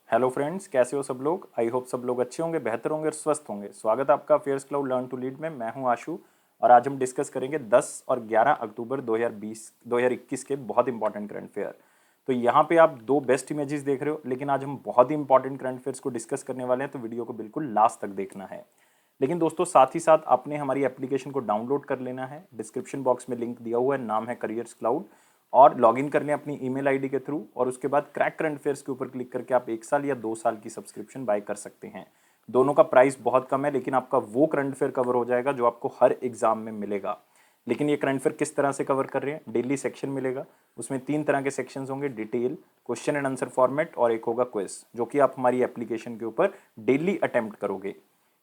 Hello friends, कैसे हो सब लोग। आई होप सब लोग अच्छे होंगे, बेहतर होंगे और स्वस्थ होंगे। स्वागत है आपका fairs cloud learn to lead में। मैं हूं आशु और आज हम डिस्कस करेंगे 10 और 11 अक्टूबर 2021 के बहुत इंपॉर्टेंट करंट फेयर। तो यहाँ पे आप दो बेस्ट इमेजेस देख रहे हो, लेकिन आज हम बहुत ही इंपॉर्टेंट करंट फेयर्स को डिस्कस करने वाले हैं, तो वीडियो को बिल्कुल लास्ट तक देखना है। लेकिन दोस्तों, साथ ही साथ आपने हमारी एप्लीकेशन को डाउनलोड कर लेना है। डिस्क्रिप्शन बॉक्स में लिंक दिया हुआ है, नाम है करियर्स क्लाउड, और लॉगिन कर लें अपनी ईमेल आईडी के थ्रू। और उसके बाद क्रैक करंट अफेयर्स के ऊपर क्लिक करके आप 1 साल या 2 साल की सब्सक्रिप्शन बाय कर सकते हैं। दोनों का प्राइस बहुत कम है, लेकिन आपका वो करंट अफेयर कवर हो जाएगा जो आपको हर एग्जाम में मिलेगा। लेकिन ये करंट अफेयर किस तरह से कवर कर रहे हैं। डेली सेक्शन मिलेगा, उसमें 3 तरह के सेक्शन होंगे, detail, question and answer format और एक होगा क्विज, जो कि आप हमारी एप्लीकेशन के ऊपर डेली अटेम्प्ट करोगे।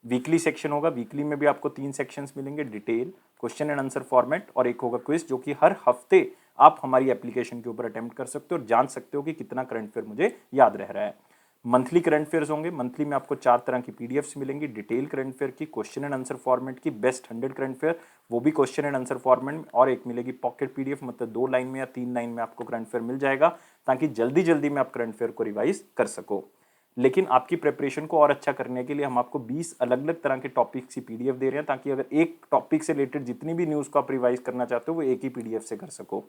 वीकली सेक्शन होगा, वीकली में भी आपको 3 सेक्शंस मिलेंगे, detail, question and answer format और एक होगा क्विज, जो कि हर हफ्ते आप हमारी एप्लीकेशन के ऊपर अटेम्प्ट कर सकते हो और जान सकते हो कि कितना करंट फेयर मुझे याद रह रहा है। मंथली करंट फेयर्स होंगे, मंथली में आपको 4 तरह की पीडीएफ्स मिलेंगी, डिटेल करंट फेयर की, क्वेश्चन एंड आंसर फॉर्मेट की, बेस्ट 100 करंट फेयर, वो भी क्वेश्चन एंड आंसर फॉर्मेट में, और एक मिलेगी पॉकेट पीडीएफ, मतलब 2 लाइन में या 3 लाइन में आपको करंट फेयर मिल जाएगा, ताकि जल्दी जल्दी में आप करंट फेयर को रिवाइज कर सको। लेकिन आपकी प्रिपरेशन को और अच्छा करने के लिए हम आपको 20 अलग अलग तरह के टॉपिक्स की पीडीएफ दे रहे हैं, ताकि अगर एक टॉपिक से रिलेटेड जितनी भी न्यूज़ को आप रिवाइज करना चाहते हो वो एक ही पीडीएफ से कर सको।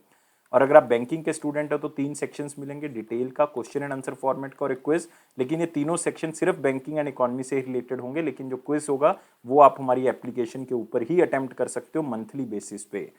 और अगर आप बैंकिंग के स्टूडेंट हो तो 3 सेक्शंस मिलेंगे, डिटेल का, क्वेश्चन एंड आंसर फॉर्मेट का और एक क्विज। लेकिन ये तीनों सेक्शन सिर्फ बैंकिंग एंड इकोनॉमी से रिलेटेड होंगे, लेकिन जो क्विज होगा वो आप हमारी एप्लीकेशन के ऊपर ही अटेम्प्ट कर सकते हो मंथली बेसिस पे।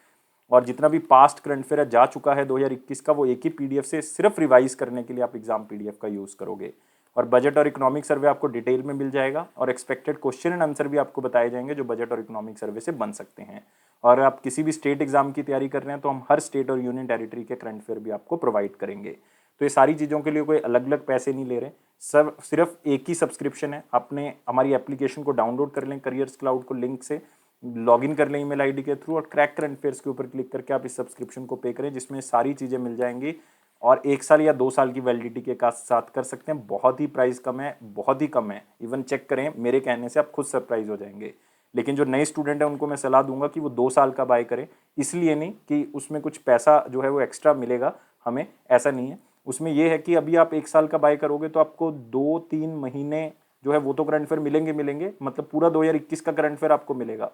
और जितना भी पास्ट करंट अफेयर जा चुका है 2021 का, वो एक ही पीडीएफ से सिर्फ रिवाइज करने के लिए आप एग्जाम पीडीएफ का यूज करोगे। और बजट और इकोनॉमिक सर्वे आपको डिटेल में मिल जाएगा, और एक्सपेक्टेड क्वेश्चन एंड आंसर भी आपको बताए जाएंगे जो बजट और इकोनॉमिक सर्वे से बन सकते हैं। और आप किसी भी स्टेट एग्जाम की तैयारी कर रहे हैं तो हम हर स्टेट और यूनियन टेरिटरी के करंट अफेयर भी आपको प्रोवाइड करेंगे। तो ये सारी चीज़ों के लिए कोई अलग अलग पैसे नहीं ले रहे, सब सिर्फ एक ही सब्सक्रिप्शन है। आपने हमारी एप्लीकेशन को डाउनलोड कर लें करियर्स क्लाउड को लिंक से, लॉगिन कर लें ईमेल आईडी के थ्रू, और क्रैक करंट अफेयर्स के ऊपर क्लिक करके आप इस सब्सक्रिप्शन को पे करें, जिसमें सारी चीज़ें मिल जाएंगी। और 1 साल या 2 साल की वैलिडिटी के साथ कर सकते हैं। बहुत ही प्राइस कम है, बहुत ही कम है, इवन चेक करें, मेरे कहने से आप खुद सरप्राइज हो जाएंगे। लेकिन जो नए स्टूडेंट हैं उनको मैं सलाह दूंगा कि वो 2 साल का बाय करें, इसलिए नहीं कि उसमें कुछ पैसा जो है वो एक्स्ट्रा मिलेगा हमें, ऐसा नहीं है। उसमें यह है कि अभी आप 1 साल का बाय करोगे तो आपको 2-3 महीने जो है वो तो करंट फेयर मिलेंगे मिलेंगे, मतलब पूरा 2021 का करंट फेयर आपको मिलेगा।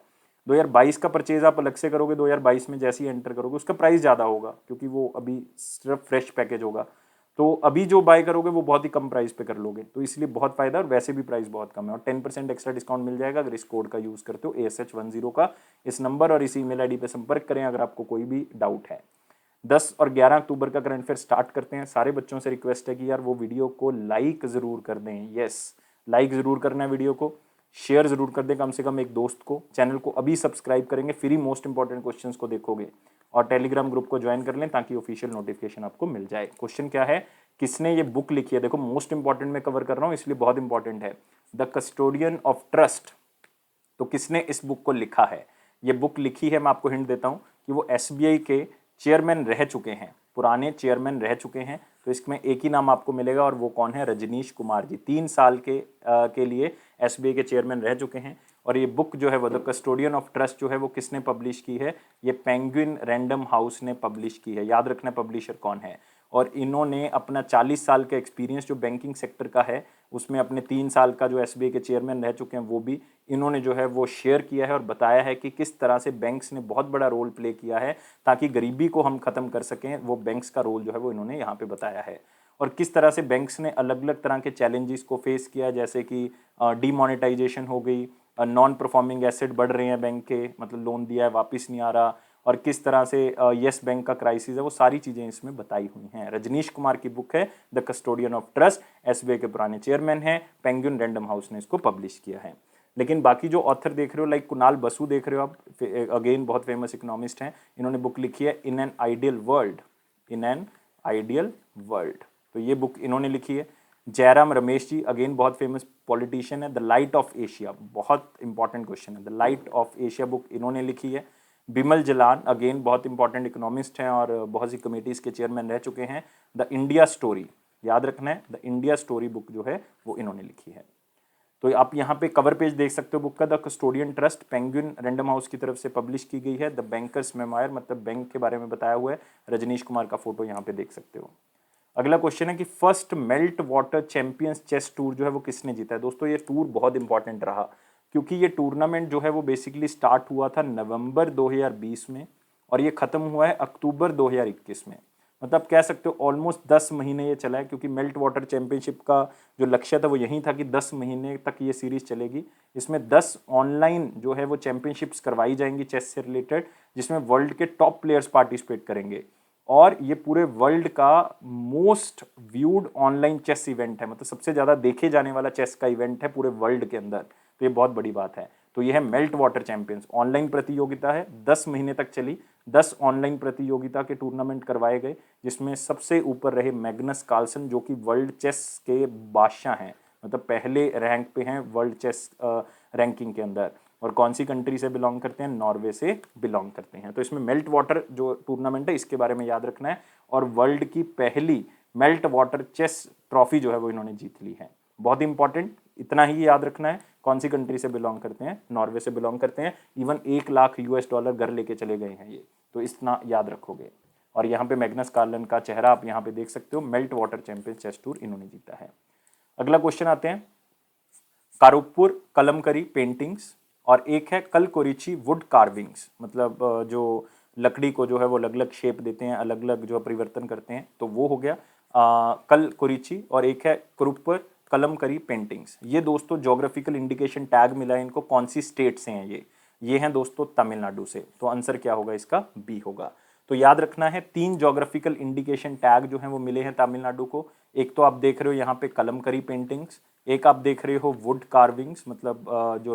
2022 का परचेज आप अलग से करोगे, 2022 में जैसे ही एंटर करोगे उसका प्राइस ज़्यादा होगा, क्योंकि वो अभी सिर्फ फ्रेश पैकेज होगा। तो अभी जो बाय करोगे वो बहुत ही कम प्राइस पे कर लोगे, तो इसलिए बहुत फायदा, और वैसे भी प्राइस बहुत कम है। और 10% एक्स्ट्रा डिस्काउंट मिल जाएगा अगर इस कोड का यूज़ करते हो, ASH10 का। इस नंबर और इस ईमेल आईडी पे संपर्क करें अगर आपको कोई भी डाउट है। 10 और 11 अक्टूबर का करंट फेयर स्टार्ट करते हैं। सारे बच्चों से रिक्वेस्ट है कि यार वो वीडियो को लाइक ज़रूर कर दें। यस, लाइक ज़रूर करना है वीडियो को, शेयर ज़रूर कर दें कम से कम एक दोस्त को। चैनल को अभी सब्सक्राइब करेंगे, फ्री मोस्ट इंपॉर्टेंट क्वेश्चंस को देखोगे, और टेलीग्राम ग्रुप को ज्वाइन कर लें ताकि ऑफिशियल नोटिफिकेशन आपको मिल जाए। क्वेश्चन क्या है, किसने ये बुक लिखी है। देखो, मोस्ट इंपॉर्टेंट में कवर कर रहा हूँ इसलिए बहुत इंपॉर्टेंट है। द कस्टोडियन ऑफ ट्रस्ट, तो किसने इस बुक को लिखा है। ये बुक लिखी है, मैं आपको हिंट देता हूँ कि वो SBI के चेयरमैन रह चुके हैं, पुराने चेयरमैन रह चुके हैं। तो इसमें एक ही नाम आपको मिलेगा और वो कौन है, रजनीश कुमार जी। 3 साल के लिए SBI के चेयरमैन रह चुके हैं। और ये बुक जो है वो द कस्टोडियन ऑफ ट्रस्ट जो है वो किसने पब्लिश की है, ये पेंगुइन रैंडम हाउस ने पब्लिश की है। याद रखना पब्लिशर कौन है। और इन्होंने अपना 40 साल का एक्सपीरियंस जो बैंकिंग सेक्टर का है उसमें, अपने 3 साल का जो SBI के चेयरमैन रह चुके हैं वो भी इन्होंने जो है वो शेयर किया है, और बताया है कि किस तरह से बैंक्स ने बहुत बड़ा रोल प्ले किया है ताकि गरीबी को हम खत्म कर सकें। वो बैंक्स का रोल जो है वो इन्होंने यहाँ पे बताया है, और किस तरह से बैंक्स ने अलग अलग तरह के चैलेंजेस को फेस किया, जैसे कि डीमोनेटाइजेशन हो गई, नॉन परफॉर्मिंग एसेट बढ़ रहे हैं बैंक के, मतलब लोन दिया है वापस नहीं आ रहा, और किस तरह से येस बैंक का क्राइसिस है, वो सारी चीज़ें इसमें बताई हुई हैं। रजनीश कुमार की बुक है the custodian of trust, SBI के पुराने चेयरमैन हैं, पेंगुइन रैंडम हाउस ने इसको पब्लिश किया है। लेकिन बाकी जो ऑथर देख रहे हो, लाइक कुणाल बसु देख रहे हो आप, अगेन बहुत फेमस इकोनॉमिस्ट हैं, इन्होंने बुक लिखी है in an ideal world, in an ideal world, तो ये बुक इन्होंने लिखी है। जयराम रमेश जी, अगेन बहुत फेमस पॉलिटिशियन है, द लाइट ऑफ एशिया, बहुत इंपॉर्टेंट क्वेश्चन है, the light of Asia book इन्होंने लिखी है। बिमल जलान, अगेन बहुत इंपॉर्टेंट इकोनॉमिस्ट हैं और बहुत सी कमेटीज के चेयरमैन रह चुके हैं। द इंडिया स्टोरी, याद रखना है, द इंडिया स्टोरी बुक जो है वो इन्होंने लिखी है। तो आप यहाँ पे कवर पेज देख सकते हो बुक का, the custodian trust, penguin random house की तरफ से पब्लिश की गई है। द बैंकर्स मेमोयर, मतलब बैंक के बारे में बताया हुआ है, रजनीश कुमार का फोटो यहाँ पे देख सकते हो। अगला क्वेश्चन है कि first Meltwater Champions Chess Tour जो है वो किसने जीता है। दोस्तों ये टूर बहुत इंपॉर्टेंट रहा, क्योंकि ये टूर्नामेंट जो है वो बेसिकली स्टार्ट हुआ था नवंबर 2020 में और ये खत्म हुआ है अक्टूबर 2021 में। मतलब कह सकते हो ऑलमोस्ट 10 महीने ये चला है, क्योंकि मेल्ट वाटर चैंपियनशिप का जो लक्ष्य था वो यही था कि 10 महीने तक ये सीरीज चलेगी। इसमें 10 ऑनलाइन जो है वो चैंपियनशिप्स करवाई जाएंगी चेस से रिलेटेड, जिसमें वर्ल्ड के टॉप प्लेयर्स पार्टिसिपेट करेंगे। और ये पूरे वर्ल्ड का most viewed online chess event है, मतलब सबसे ज़्यादा देखे जाने वाला चेस का इवेंट है पूरे वर्ल्ड के अंदर। तो ये बहुत बड़ी बात है। तो ये है मेल्ट वाटर चैंपियंस, ऑनलाइन प्रतियोगिता है, 10 महीने तक चली। 10 ऑनलाइन प्रतियोगिता के टूर्नामेंट करवाए गए, जिसमें सबसे ऊपर रहे मैग्नस कार्लसन, जो कि वर्ल्ड चेस के बादशाह हैं, मतलब पहले रैंक पे हैं वर्ल्ड चेस रैंकिंग के अंदर। और कौन सी कंट्री से बिलोंग करते हैं, नॉर्वे से बिलोंग करते हैं। तो इसमें मेल्ट वाटर जो टूर्नामेंट है इसके बारे में याद रखना है। और वर्ल्ड की पहली मेल्ट वाटर चेस ट्रॉफी जो है वो इन्होंने जीत ली है। बहुत इंपॉर्टेंट, इतना ही याद रखना है। कौन सी कंट्री से बिलोंग करते हैं, नॉर्वे से बिलोंग करते हैं। इवन $1 लाख घर लेके चले गए हैं ये, तो इतना याद रखोगे। और यहाँ पे मैग्नस कार्लन का चेहरा आप यहाँ पे देख सकते हो, Meltwater Champion Chess Tour इन्होंने जीता है। अगला क्वेश्चन आते हैं, कारुपुर कलमकरी पेंटिंग्स और एक है कलकोरिची वुड कार्विंग्स, मतलब जो लकड़ी को जो है वो अलग अलग शेप देते हैं, अलग अलग जो परिवर्तन करते हैं, तो वो हो गया कलकोरिची। और एक है कुरुपुर कलमकरी पेंटिंग्स। ये दोस्तों ज्योग्राफिकल इंडिकेशन टैग मिला है इनको, कौन सी स्टेट से हैं ये हैं दोस्तों तमिलनाडु से। तो आंसर क्या होगा इसका, बी होगा। तो याद रखना है 3 ज्योग्राफिकल इंडिकेशन टैग जो हैं वो मिले हैं तमिलनाडु को। एक तो आप देख रहे हो यहाँ पे कलमकरी पेंटिंग्स, एक आप देख रहे हो वुड कार्विंग्स, मतलब जो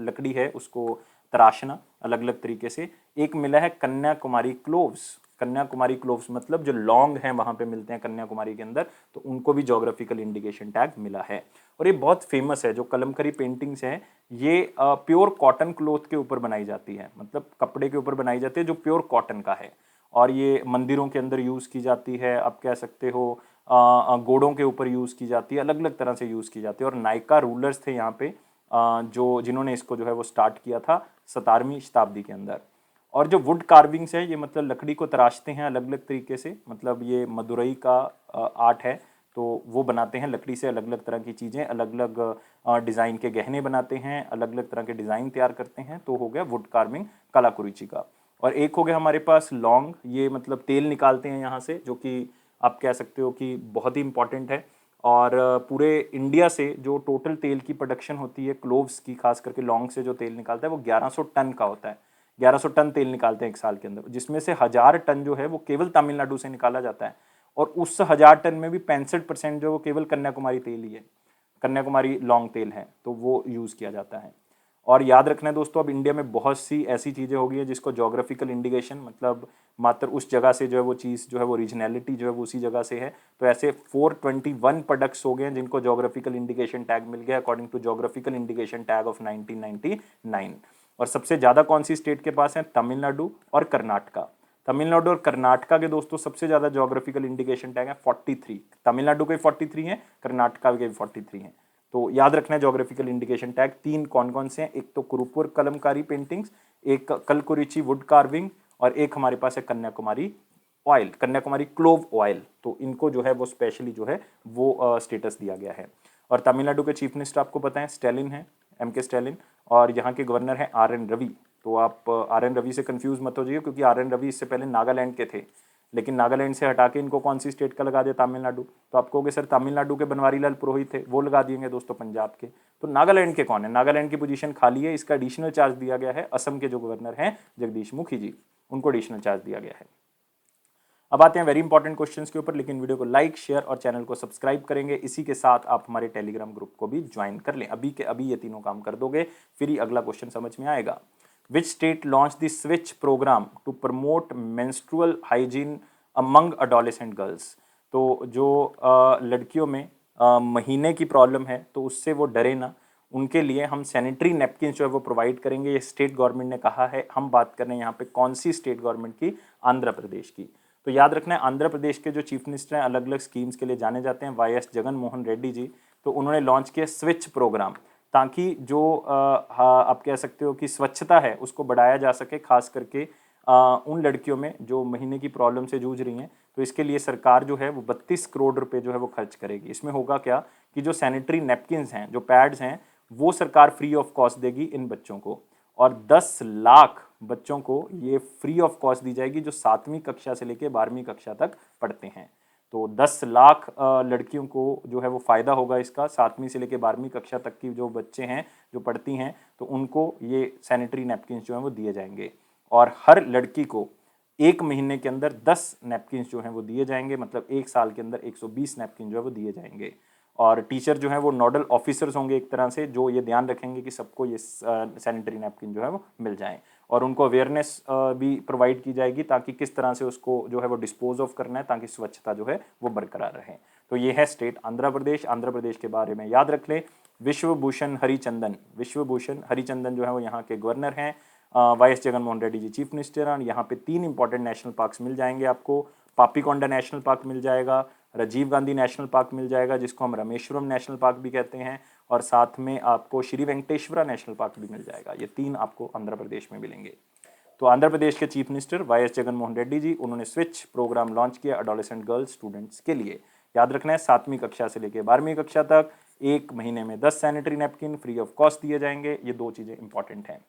लकड़ी है उसको तराशना अलग अलग तरीके से। एक मिला है कन्याकुमारी क्लोव्स, कन्याकुमारी क्लोव्स मतलब जो लौंग हैं वहां पे मिलते हैं कन्याकुमारी के अंदर, तो उनको भी ज्योग्राफिकल इंडिकेशन टैग मिला है। और ये बहुत फेमस है, जो कलमकरी पेंटिंग्स हैं ये प्योर कॉटन क्लोथ के ऊपर बनाई जाती है, मतलब कपड़े के ऊपर बनाई जाती है जो प्योर कॉटन का है। और ये मंदिरों के अंदर यूज़ की जाती है, आप कह सकते हो घोड़ों के ऊपर यूज़ की जाती है, अलग अलग तरह से यूज़ की जाती है। और नायका रूलर्स थे यहाँ पे जो जिन्होंने इसको जो है वो स्टार्ट किया था 17वीं शताब्दी के अंदर। और जो वुड कार्विंग्स है ये मतलब लकड़ी को तराशते हैं अलग अलग तरीके से, मतलब ये मदुरई का आर्ट है, तो वो बनाते हैं लकड़ी से अलग अलग तरह की चीज़ें, अलग अलग डिज़ाइन के गहने बनाते हैं, अलग अलग तरह के डिज़ाइन तैयार करते हैं। तो हो गया वुड कार्विंग कलाकुरिची का। और एक हो गया हमारे पास लौंग, ये मतलब तेल निकालते हैं यहाँ से, जो कि आप कह सकते हो कि बहुत ही इंपॉर्टेंट है। और पूरे इंडिया से जो टोटल तेल की प्रोडक्शन होती है क्लोव्स की, खास करके लौंग से जो तेल निकालता है वो 1100 टन का होता है। 1100 टन तेल निकालते हैं एक साल के अंदर, जिसमें से 1000 टन जो है वो केवल तमिलनाडु से निकाला जाता है। और उस 1000 टन में भी 65% जो वो केवल कन्याकुमारी तेल ही है, कन्याकुमारी लौंग तेल है, तो वो यूज़ किया जाता है। और याद रखना है दोस्तों, अब इंडिया में बहुत सी ऐसी चीज़ें हो गई है जिसको ज्योग्राफिकल इंडिकेशन, मतलब मात्र उस जगह से जो है वो चीज़ जो है वो रीजनैलिटी जो है वो उसी जगह से है। तो ऐसे 421 प्रोडक्ट्स हो गए हैं जिनको ज्योग्राफिकल इंडिकेशन टैग मिल गया according to geographical indication tag of 1999। और सबसे ज़्यादा कौन सी स्टेट के पास है, तमिलनाडु और कर्नाटका। तमिलनाडु और कर्नाटका के दोस्तों सबसे ज़्यादा ज्योग्राफिकल इंडिकेशन टैग है 43। तमिलनाडु के 43 हैं, कर्नाटका के 43 हैं। तो याद रखना है ज्योग्राफिकल इंडिकेशन टैग 3 कौन कौन से हैं, एक तो कुरुपुर कलमकारी पेंटिंग्स, एक कलकुरिची वुड कार्विंग, और एक हमारे पास है Kanyakumari oil, Kanyakumari clove oil. तो इनको जो है वो स्पेशली जो है वो स्टेटस दिया गया है। और तमिलनाडु के चीफ मिनिस्टर आपको पता है स्टैलिन है, MK स्टैलिन। और यहाँ के गवर्नर हैं RN रवि। तो आप RN रवि से कंफ्यूज मत हो जाइए, क्योंकि RN रवि इससे पहले नागालैंड के थे, लेकिन नागालैंड से हटा के इनको कौन सी स्टेट का लगा दिया, तमिलनाडु। तो आप कहोगे सर तमिलनाडु के बनवारी लाल पुरोहित थे, वो लगा दिएंगे दोस्तों पंजाब के। तो नागालैंड के कौन है, नागालैंड की पोजीशन खाली है, इसका एडिशनल चार्ज दिया गया है असम के जो गवर्नर हैं जगदीश मुखी जी, उनको एडिशनल चार्ज दिया गया है। अब आते हैं वेरी इंपॉर्टेंट क्वेश्चंस के ऊपर, लेकिन वीडियो को लाइक शेयर और चैनल को सब्सक्राइब करेंगे। इसी के साथ आप हमारे टेलीग्राम ग्रुप को भी ज्वाइन कर लें, अभी के अभी ये तीनों काम कर दोगे, फिर ही अगला क्वेश्चन समझ में आएगा। Which state launch the switch program to promote menstrual hygiene among adolescent girls. तो जो लड़कियों में महीने की प्रॉब्लम है तो उससे वो डरे ना, उनके लिए हम सैनिटरी नैपकिन जो है वो प्रोवाइड करेंगे, ये स्टेट गवर्नमेंट ने कहा है। हम बात कर रहे हैं यहाँ पे कौन सी स्टेट गवर्नमेंट की, आंध्र प्रदेश की। तो याद रखना है आंध्र प्रदेश के जो चीफ मिनिस्टर हैं अलग अलग स्कीम्स के लिए जाने जाते हैं, YS जगन मोहन रेड्डी जी। तो उन्होंने लॉन्च किया स्विच प्रोग्राम, ताकि जो आप कह सकते हो कि स्वच्छता है उसको बढ़ाया जा सके, खास करके उन लड़कियों में जो महीने की प्रॉब्लम से जूझ रही हैं, तो इसके लिए सरकार जो है वो 32 करोड़ रुपए जो है वो खर्च करेगी। इसमें होगा क्या कि जो सैनिटरी नैपकिन्स हैं, जो पैड्स हैं, वो सरकार फ्री ऑफ कॉस्ट देगी इन बच्चों को, और 10 लाख बच्चों को ये फ्री ऑफ कॉस्ट दी जाएगी जो 7वीं कक्षा से लेकर 12वीं कक्षा तक पढ़ते हैं। तो 10 लाख लड़कियों को जो है वो फ़ायदा होगा इसका। 7वीं से लेकर 12वीं कक्षा तक की जो बच्चे हैं, जो पढ़ती हैं, तो उनको ये सैनिटरी नैपकिन्स जो हैं वो दिए जाएंगे। और हर लड़की को एक महीने के अंदर 10 नैपकिन्स जो हैं वो दिए जाएंगे, मतलब एक साल के अंदर 120 नैपकिन जो है वो दिए जाएंगे। और टीचर जो है वो नोडल ऑफिसर्स होंगे एक तरह से, जो ये ध्यान रखेंगे कि सबको ये सैनिटरी नैपकिन जो है वो मिल जाए। और उनको अवेयरनेस भी प्रोवाइड की जाएगी ताकि किस तरह से उसको जो है वो डिस्पोज ऑफ करना है, ताकि स्वच्छता जो है वो बरकरार रहे। तो ये है स्टेट आंध्र प्रदेश। आंध्र प्रदेश के बारे में याद रख लें, विश्वभूषण हरिचंदन, विश्वभूषण हरिचंदन जो है वो यहाँ के गवर्नर हैं। वाई.एस. जगनमोहन रेड्डी जी चीफ मिनिस्टर हैं। यहाँ पे 3 इंपॉर्टेंट नेशनल पार्क्स मिल जाएंगे आपको। पापीकोंडा नेशनल पार्क मिल जाएगा, राजीव गांधी नेशनल पार्क मिल जाएगा जिसको हम रामेश्वरम नेशनल पार्क भी कहते हैं, और साथ में आपको श्री वेंकटेश्वरा नेशनल पार्क भी मिल जाएगा। ये 3 आपको आंध्र प्रदेश में मिलेंगे। तो आंध्र प्रदेश के चीफ मिनिस्टर वाई.एस. जगनमोहन रेड्डी जी, उन्होंने स्विच प्रोग्राम लॉन्च किया एडोलेसेंट गर्ल्स स्टूडेंट्स के लिए। याद रखना है 7वीं कक्षा से लेकर 12वीं कक्षा तक एक महीने में 10 sanitary napkin free of cost दिए जाएंगे। ये 2 चीजें इंपॉर्टेंट हैं।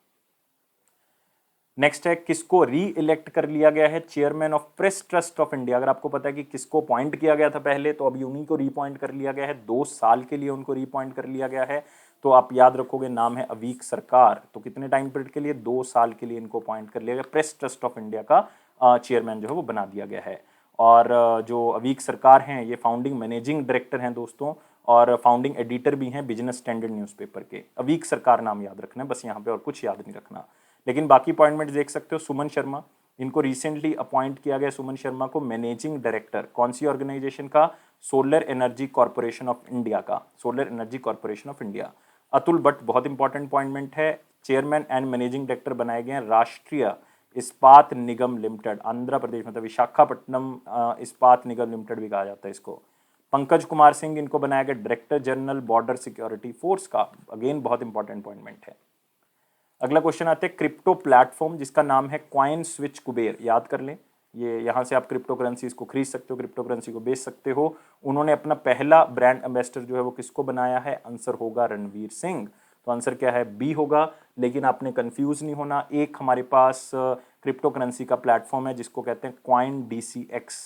नेक्स्ट है, किसको री इलेक्ट कर लिया गया है chairman of press trust of India. अगर आपको पता है कि किसको अपॉइंट किया गया था पहले, तो अभी उन्हीं को रीअपॉइंट कर लिया गया है। 2 साल के लिए उनको रीअपॉइंट कर लिया गया है। तो आप याद रखोगे, नाम है अवीक सरकार। तो कितने टाइम पीरियड के लिए? 2 साल के लिए इनको अपॉइंट कर लिया गया। प्रेस ट्रस्ट ऑफ इंडिया का चेयरमैन जो है वो बना दिया गया है। और जो अवीक सरकार हैं, ये फाउंडिंग मैनेजिंग डायरेक्टर हैं दोस्तों, और फाउंडिंग एडिटर भी हैं बिजनेस स्टैंडर्ड न्यूज़पेपर के। अवीक सरकार नाम याद रखना है बस यहाँ पे, और कुछ याद नहीं रखना। लेकिन बाकी अपॉइंटमेंट देख सकते हो। सुमन शर्मा, इनको रिसेंटली अपॉइंट किया गया सुमन शर्मा को मैनेजिंग डायरेक्टर, कौन सी ऑर्गेनाइजेशन का? Solar energy corporation of India का, solar energy corporation of India. Atul Bhatt, बहुत इंपॉर्टेंट अपॉइंटमेंट है, चेयरमैन एंड मैनेजिंग डायरेक्टर बनाए गए हैं राष्ट्रीय इस्पात निगम लिमिटेड, आंध्र प्रदेश, मतलब विशाखापट्टनम इस्पात निगम लिमिटेड भी कहा जाता है इसको। पंकज कुमार सिंह, इनको बनाया गया director general border security force का। अगेन बहुत इंपॉर्टेंट अपॉइंटमेंट है। अगला क्वेश्चन आते हैं, क्रिप्टो प्लेटफॉर्म जिसका नाम है कॉइन स्विच कुबेर। याद कर लें, ये यहाँ से आप क्रिप्टो करेंसीज को खरीद सकते हो, क्रिप्टो करेंसी को बेच सकते हो। उन्होंने अपना पहला ब्रांड एम्बेसडर जो है वो किसको बनाया है? आंसर होगा रणवीर सिंह। तो आंसर क्या है? बी होगा। लेकिन आपने कंफ्यूज नहीं होना, एक हमारे पास क्रिप्टो करेंसी का प्लेटफॉर्म है जिसको कहते हैं कॉइन DCX।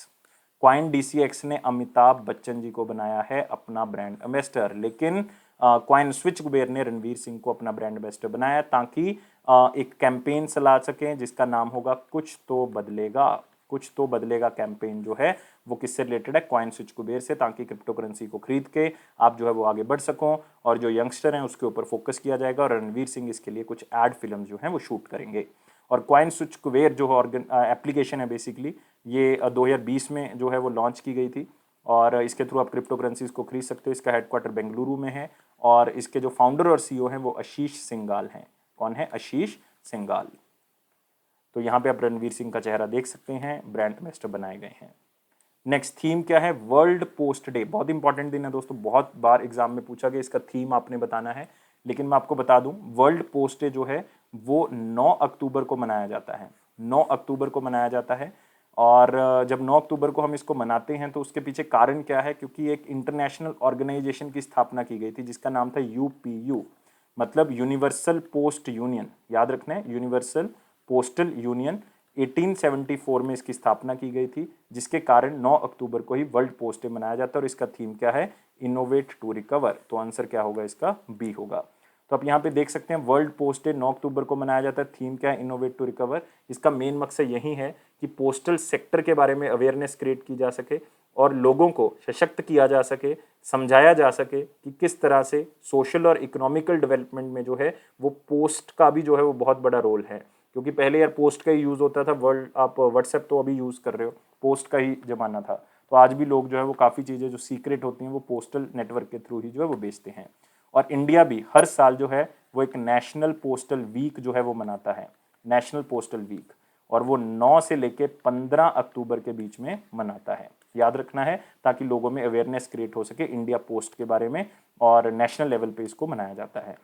कॉइन DCX ने अमिताभ बच्चन जी को बनाया है अपना ब्रांड एम्बेसडर, लेकिन कॉइन स्विच कुबेर ने रणवीर सिंह को अपना ब्रांड एम्बेसडर बनाया ताकि एक कैंपेन चला सकें जिसका नाम होगा कुछ तो बदलेगा। कुछ तो बदलेगा कैंपेन जो है वो किससे रिलेटेड है? कॉइन स्विच कुबेर से, ताकि क्रिप्टो करेंसी को खरीद के आप जो है वो आगे बढ़ सको, और जो यंगस्टर हैं उसके ऊपर फोकस किया जाएगा। और रणवीर सिंह इसके लिए कुछ एड फिल्म जो हैं वो शूट करेंगे। और कॉइन स्विच कुबेर जो एप्लीकेशन है बेसिकली, ये 2020 में जो है वो लॉन्च की गई थी, और इसके थ्रू आप क्रिप्टो करेंसीज को खरीद सकते हो। इसका हेडक्वार्टर बेंगलुरु में है, और इसके जो फाउंडर और CEO हैं वो आशीष सिंघाल हैं। कौन है? आशीष सिंघाल। तो यहाँ पे आप रणवीर सिंह का चेहरा देख सकते हैं, ब्रांड एम्बेसडर बनाए गए हैं। नेक्स्ट थीम क्या है? World post day. बहुत इंपॉर्टेंट दिन है दोस्तों, बहुत बार एग्जाम में पूछा गया, इसका थीम आपने बताना है। लेकिन मैं आपको बता दूं, वर्ल्ड पोस्ट डे जो है वो 9 अक्टूबर को मनाया जाता है। 9 अक्टूबर को मनाया जाता है। और जब 9 अक्टूबर को हम इसको मनाते हैं तो उसके पीछे कारण क्या है? क्योंकि एक इंटरनेशनल ऑर्गेनाइजेशन की स्थापना की गई थी जिसका नाम था UPU, मतलब यूनिवर्सल पोस्ट यूनियन। याद रखना है, यूनिवर्सल पोस्टल यूनियन। 1874 में इसकी स्थापना की गई थी, जिसके कारण 9 अक्टूबर को ही वर्ल्ड पोस्ट डे मनाया जाता है। और इसका थीम क्या है? Innovate to recover. तो आंसर क्या होगा इसका? बी होगा। तो आप यहाँ पे देख सकते हैं, वर्ल्ड पोस्ट डे 9 अक्टूबर को मनाया जाता है। थीम क्या है? Innovate to recover. इसका मेन मकसद यही है कि पोस्टल सेक्टर के बारे में अवेयरनेस क्रिएट की जा सके और लोगों को सशक्त किया जा सके, समझाया जा सके कि किस तरह से सोशल और इकोनॉमिकल डेवलपमेंट में जो है वो पोस्ट का भी जो है वो बहुत बड़ा रोल है। क्योंकि पहले यार पोस्ट का ही यूज़ होता था, वर्ल्ड आप व्हाट्सएप तो अभी यूज़ कर रहे हो, पोस्ट का ही ज़माना था। तो आज भी लोग जो है वो काफ़ी चीज़ें जो सीक्रेट होती हैं वो पोस्टल नेटवर्क के थ्रू ही जो है वो बेचते हैं। और इंडिया भी हर साल जो है वो एक नेशनल पोस्टल वीक जो है वो मनाता है, नेशनल पोस्टल वीक, और वो 9 से लेके 15 अक्टूबर के बीच में मनाता है। याद रखना है, ताकि लोगों में अवेयरनेस क्रिएट हो सके इंडिया पोस्ट के बारे में, और नेशनल लेवल पे इसको मनाया जाता है।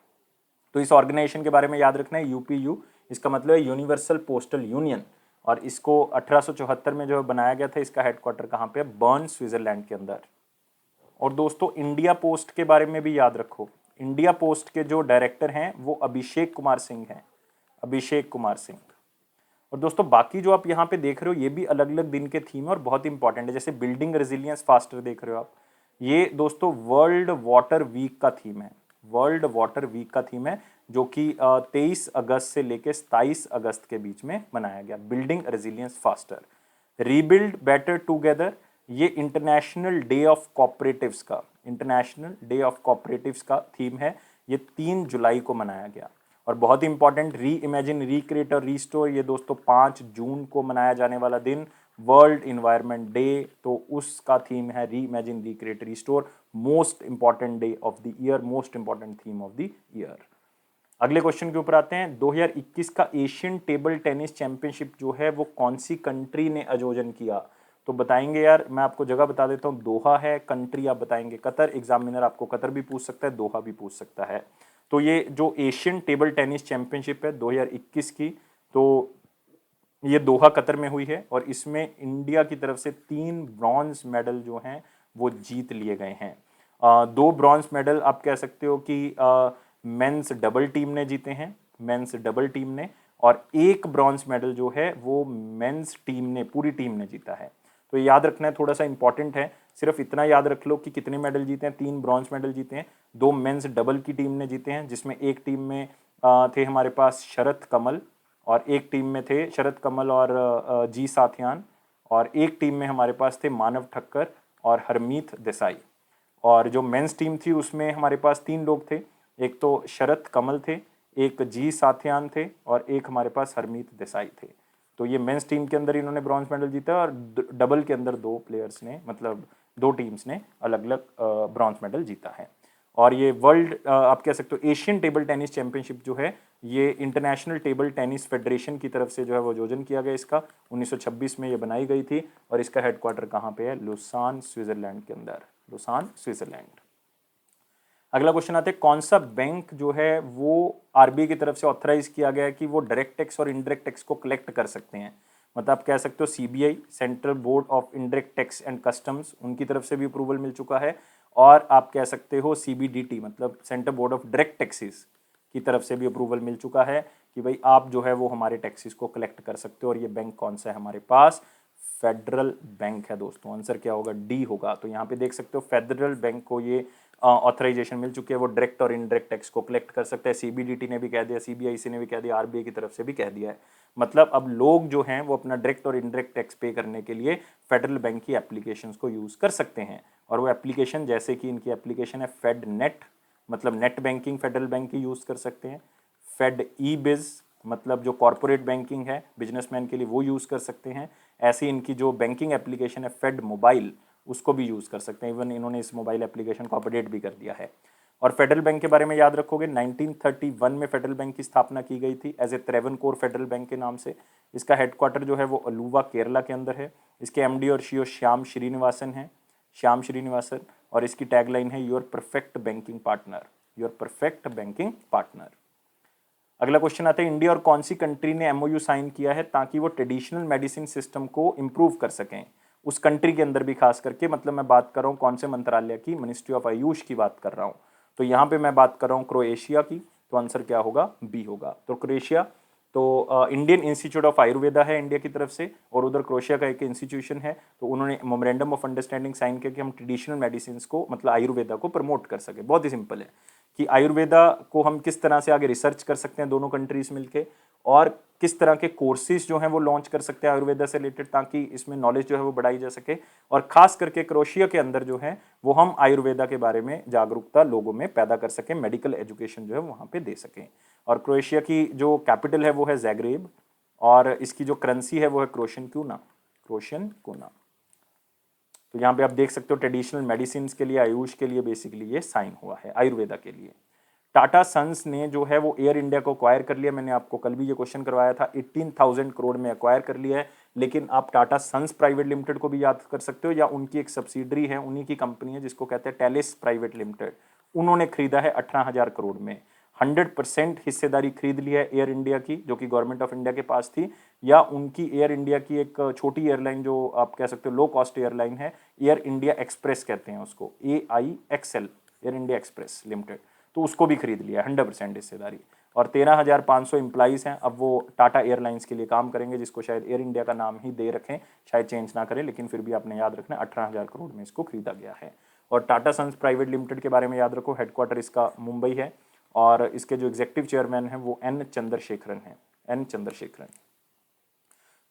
तो इस ऑर्गेनाइजेशन के बारे में याद रखना है, UPU, इसका मतलब है यूनिवर्सल पोस्टल यूनियन। और इसको 1874 में जो है बनाया गया था। इसका हेडक्वार्टर कहाँ पे है? बर्न, स्विट्जरलैंड के अंदर। और दोस्तों इंडिया पोस्ट के बारे में भी याद रखो, इंडिया पोस्ट के जो डायरेक्टर हैं वो अभिषेक कुमार सिंह हैं, अभिषेक कुमार सिंह। और दोस्तों बाकी जो आप यहाँ पे देख रहे हो ये भी अलग अलग दिन के थीम है और बहुत इंपॉर्टेंट है। जैसे बिल्डिंग रेजिलियंस फास्टर देख रहे हो आप, ये दोस्तों वर्ल्ड वाटर वीक का थीम है, वर्ल्ड वाटर वीक का थीम है, जो कि 23 अगस्त से लेकर 27 अगस्त के बीच में मनाया गया। Building resilience faster. Rebuild better together, ये इंटरनेशनल डे ऑफ कोऑपरेटिव्स का, इंटरनेशनल डे ऑफ कोऑपरेटिव्स का थीम है। ये 3 जुलाई को मनाया गया। और बहुत इंपॉर्टेंट, री इमेजिन, रिक्रिएट और रिस्टोर, ये दोस्तों 5 जून को मनाया जाने वाला दिन, वर्ल्ड इन्वायरमेंट डे, तो उसका थीम है री imagine, recreate, restore. Most important day of the year, most important theme of the year. अगले क्वेश्चन के ऊपर आते हैं। 2021 का एशियन टेबल टेनिस चैंपियनशिप जो है वो कौन सी कंट्री ने आयोजन किया? तो बताएंगे यार, मैं आपको जगह बता देता हूँ, दोहा है। कंट्री आप बताएंगे कतर। एग्जामिनर आपको कतर भी पूछ सकता है, दोहा भी पूछ सकता है। तो ये जो एशियन टेबल टेनिस चैंपियनशिप है 2021 की, तो ये दोहा कतर में हुई है और इसमें इंडिया की तरफ से 3 ब्रॉन्ज मेडल जो हैं वो जीत लिए गए हैं। 2 ब्रॉन्ज मेडल आप कह सकते हो कि मेंस डबल टीम ने जीते हैं, मेंस डबल टीम ने, और 1 ब्रॉन्ज मेडल जो है वो मेंस टीम ने, पूरी टीम ने जीता है। तो याद रखना है, थोड़ा सा इंपॉर्टेंट है। सिर्फ इतना याद रख लो कि कितने मेडल जीते हैं, 3 ब्रॉन्ज मेडल जीते हैं, 2 मेंस डबल की टीम ने जीते हैं, जिसमें एक टीम में थे हमारे पास शरत कमल, और एक टीम में थे शरत कमल और जी साथियान, और एक टीम में हमारे पास थे मानव ठक्कर और हरमीत देसाई। और जो मेंस टीम थी उसमें हमारे पास 3 लोग थे, एक तो शरत कमल थे, एक जी साथियान थे, और एक हमारे पास हरमीत देसाई थे। तो ये मेंस टीम के अंदर इन्होंने ब्रॉन्ज मेडल जीता और डबल के अंदर 2 प्लेयर्स ने, मतलब 2 टीम्स ने अलग अलग ब्रॉन्ज मेडल जीता है। और ये वर्ल्ड आप कह सकते हो एशियन टेबल टेनिस चैंपियनशिप जो है ये इंटरनेशनल टेबल टेनिस फेडरेशन की तरफ से जो है वो आयोजन किया गया। इसका 1926 में ये बनाई गई थी और इसका हेडक्वार्टर कहाँ पे है? लुसान, स्विट्जरलैंड के अंदर, लुसान, स्विट्जरलैंड। अगला क्वेश्चन आता है, कौन सा बैंक जो है वो आरबीआई की तरफ से ऑथराइज किया गया है कि वो डायरेक्ट टैक्स और इनडायरेक्ट टैक्स को कलेक्ट कर सकते हैं? मतलब आप कह सकते हो CBI, central board of indirect tax and customs, उनकी तरफ से भी अप्रूवल मिल चुका है। और आप कह सकते हो सीबीडीटी, मतलब central board of direct taxes की तरफ से भी अप्रूवल मिल चुका है कि भाई आप जो है वो हमारे टैक्सेस को कलेक्ट कर सकते हो। और ये बैंक कौन सा है हमारे पास? फेडरल बैंक है दोस्तों। आंसर क्या होगा? डी होगा। तो यहाँ पे देख सकते हो फेडरल बैंक को ये ऑथराइजेशन मिल चुकी है, वो डायरेक्ट और इनडायरेक्ट टैक्स को कलेक्ट कर सकता है। सीबीडीटी ने भी कह दिया, सीबीआईसी ने भी कह दिया, आरबीआई की तरफ से भी कह दिया है। मतलब अब लोग जो हैं वो अपना डायरेक्ट और इनडायरेक्ट टैक्स पे करने के लिए फेडरल बैंक की एप्लीकेशंस को यूज़ कर सकते हैं। और वो एप्लीकेशन, जैसे कि इनकी एप्लीकेशन है फेड नेट, मतलब नेट बैंकिंग फेडरल बैंक की यूज़ कर सकते हैं। फेड ई बिज, मतलब जो कॉर्पोरेट बैंकिंग है बिजनेसमैन के लिए, वो यूज़ कर सकते हैं। ऐसी इनकी जो बैंकिंग एप्लीकेशन है फेड मोबाइल, उसको भी यूज़ कर सकते हैं। इवन इन्होंने इस मोबाइल एप्लीकेशन को अपडेट भी कर दिया है। और फेडरल बैंक के बारे में याद रखोगे, 1931 में फेडरल बैंक की स्थापना की गई थी एज ए त्रैवनकोर फेडरल बैंक के नाम से। इसका हेडक्वार्टर जो है वो अलुवा, केरला के अंदर है। इसके एमडी और सीईओ श्याम श्रीनिवासन हैं, श्याम श्रीनिवासन। और इसकी टैगलाइन है your perfect banking partner, your perfect banking partner. अगला क्वेश्चन आता है, इंडिया और कौन सी कंट्री ने एमओयू साइन किया है ताकि वो ट्रेडिशनल मेडिसिन सिस्टम को इम्प्रूव कर सकें? उस कंट्री के अंदर भी खास करके, मतलब मैं बात कर रहा हूँ कौन से मंत्रालय की? मिनिस्ट्री ऑफ आयुष की बात कर रहा हूँ। तो यहाँ पे मैं बात कर रहा हूँ क्रोएशिया की। तो आंसर क्या होगा? बी होगा। तो क्रोएशिया, तो इंडियन इंस्टीट्यूट ऑफ आयुर्वेदा है इंडिया की तरफ से, और उधर क्रोएशिया का एक इंस्टीट्यूशन है। तो उन्होंने मेमोरेंडम ऑफ अंडरस्टैंडिंग साइन किया कि हम ट्रेडिशनल मेडिसिन को, मतलब आयुर्वेदा को प्रमोट कर सके। बहुत ही सिंपल है कि आयुर्वेदा को हम किस तरह से आगे रिसर्च कर सकते हैं दोनों कंट्रीज मिलके, और किस तरह के कोर्सेज जो हैं वो लॉन्च कर सकते हैं आयुर्वेदा से रिलेटेड, ताकि इसमें नॉलेज जो है वो बढ़ाई जा सके। और खास करके क्रोएशिया के अंदर जो है वो हम आयुर्वेदा के बारे में जागरूकता लोगों में पैदा कर सकें, मेडिकल एजुकेशन जो है वहाँ पे दे सकें। और क्रोएशिया की जो कैपिटल है वो है ज़ैग्रेब, और इसकी जो करेंसी है वो है क्रोशियन क्यूना, क्रोशियन क्यूना। तो यहाँ पे आप देख सकते हो ट्रेडिशनल मेडिसिन के लिए, आयुष के लिए बेसिकली ये साइन हुआ है, आयुर्वेदा के लिए। टाटा सन्स ने जो है वो एयर इंडिया को अक्वायर कर लिया। मैंने आपको कल भी ये क्वेश्चन करवाया था, 18,000 करोड़ में अक्वायर कर लिया है। लेकिन आप टाटा सन्स प्राइवेट लिमिटेड को भी याद कर सकते हो, या उनकी एक सब्सिडरी है, उन्हीं की कंपनी है जिसको कहते हैं टेलिस प्राइवेट लिमिटेड, उन्होंने खरीदा है 18,000 करोड़ में। 100% हिस्सेदारी खरीद ली है एयर इंडिया की, जो कि गवर्नमेंट ऑफ इंडिया के पास थी, या उनकी एयर इंडिया की एक छोटी एयरलाइन जो आप कह सकते हो लो कॉस्ट एयरलाइन है, एयर इंडिया एक्सप्रेस कहते हैं उसको, AIXL, air India express limited, तो उसको भी खरीद लिया 100% हिस्सेदारी। और 13,500 एम्प्लॉइज़ हैं, अब वो टाटा एयरलाइंस के लिए काम करेंगे, जिसको शायद एयर इंडिया का नाम ही दे रखें, शायद चेंज ना करें, लेकिन फिर भी आपने याद रखना 18,000 करोड़ में इसको खरीदा गया है। और टाटा सन्स प्राइवेट लिमिटेड के बारे में याद रखो, हेडक्वार्टर इसका मुंबई है, और इसके जो एग्जीक्यूटिव चेयरमैन हैं वो N चंद्रशेखरन हैं, N चंद्रशेखरन।